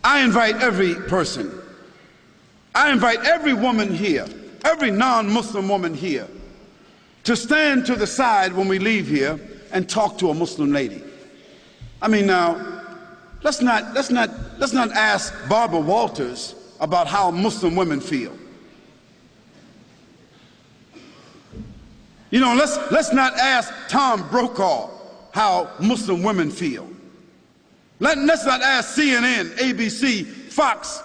I invite every person, I invite every woman here, every non-Muslim woman here, to stand to the side when we leave here and talk to a Muslim lady. I mean, now, let's not ask Barbara Walters about how Muslim women feel. You know, let's not ask Tom Brokaw how Muslim women feel. Let's not ask CNN, ABC, Fox.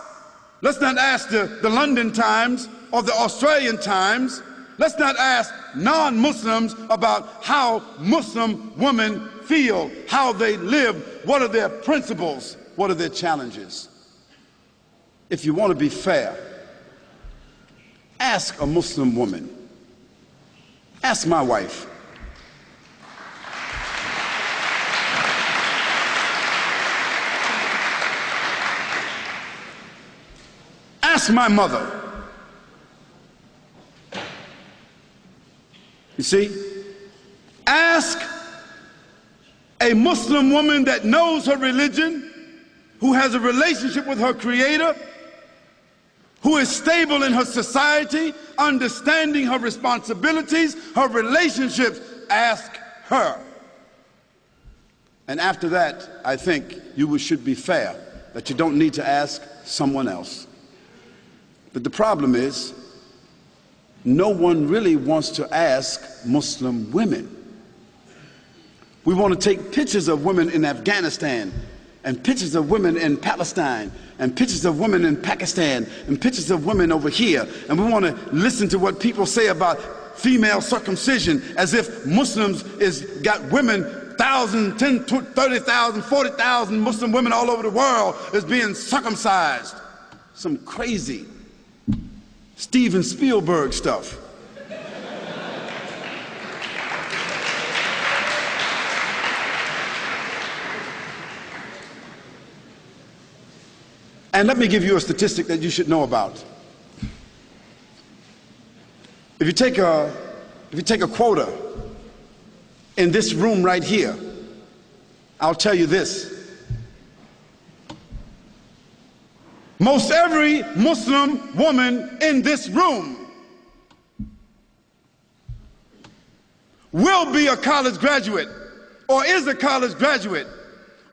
Let's not ask the London Times or the Australian Times. Let's not ask non-Muslims about how Muslim women feel, how they live, what are their principles, what are their challenges. If you want to be fair, ask a Muslim woman. Ask my wife. Ask my mother. You see, ask a Muslim woman that knows her religion, who has a relationship with her Creator, who is stable in her society, understanding her responsibilities, her relationships. Ask her. And after that, I think you should be fair, that you don't need to ask someone else. But the problem is, no one really wants to ask Muslim women. We want to take pictures of women in Afghanistan, and pictures of women in Palestine, and pictures of women in Pakistan, and pictures of women over here, and we want to listen to what people say about female circumcision, as if Muslims got women, 1,000, 10, 30,000, 40,000 Muslim women all over the world is being circumcised. Some crazy Steven Spielberg stuff. And let me give you a statistic that you should know about. If you take a quota in this room right here, I'll tell you this. Most every Muslim woman in this room will be a college graduate, or is a college graduate,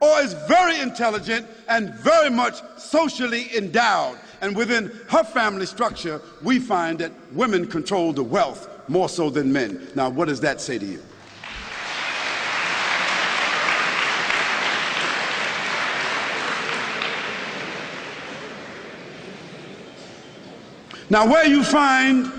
or is very intelligent and very much socially endowed. And within her family structure, we find that women control the wealth more so than men. Now, what does that say to you? Now, where you find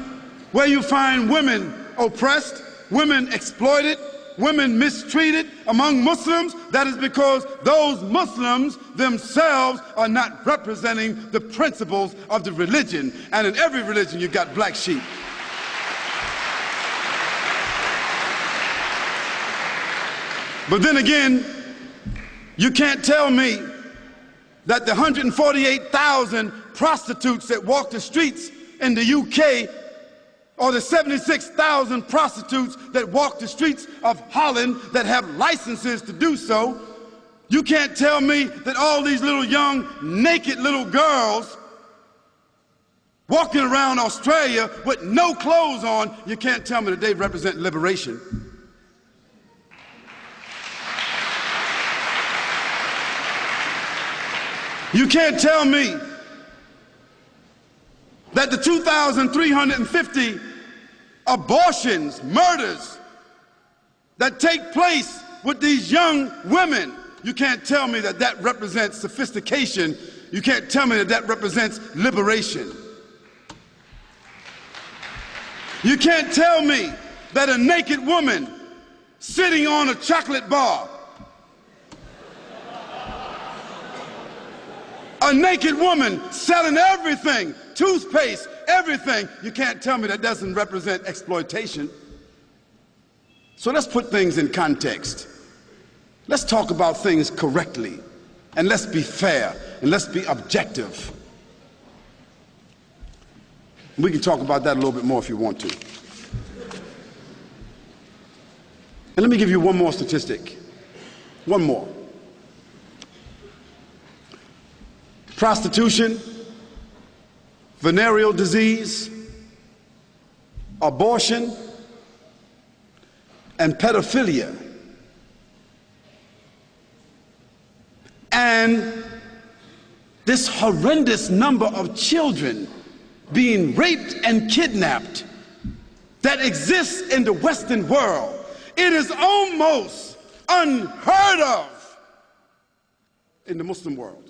women oppressed, women exploited, women mistreated among Muslims, that is because those Muslims themselves are not representing the principles of the religion. And in every religion, you've got black sheep. But then again, you can't tell me that the 148,000 prostitutes that walk the streets in the UK, or the 76,000 prostitutes that walk the streets of Holland that have licenses to do so, you can't tell me that all these little young naked little girls walking around Australia with no clothes on, you can't tell me that they represent liberation. You can't tell me that the 2,350 abortions, murders that take place with these young women, you can't tell me that that represents sophistication. You can't tell me that that represents liberation. You can't tell me that a naked woman sitting on a chocolate bar, a naked woman selling everything, toothpaste, everything, you can't tell me that doesn't represent exploitation. So let's put things in context. Let's talk about things correctly, and let's be fair, and let's be objective. We can talk about that a little bit more if you want to. And let me give you one more statistic. One more. prostitution, venereal disease, abortion, and pedophilia. And this horrendous number of children being raped and kidnapped that exists in the Western world, it is almost unheard of in the Muslim world.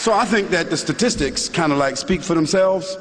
So I think that the statistics kind of like speak for themselves.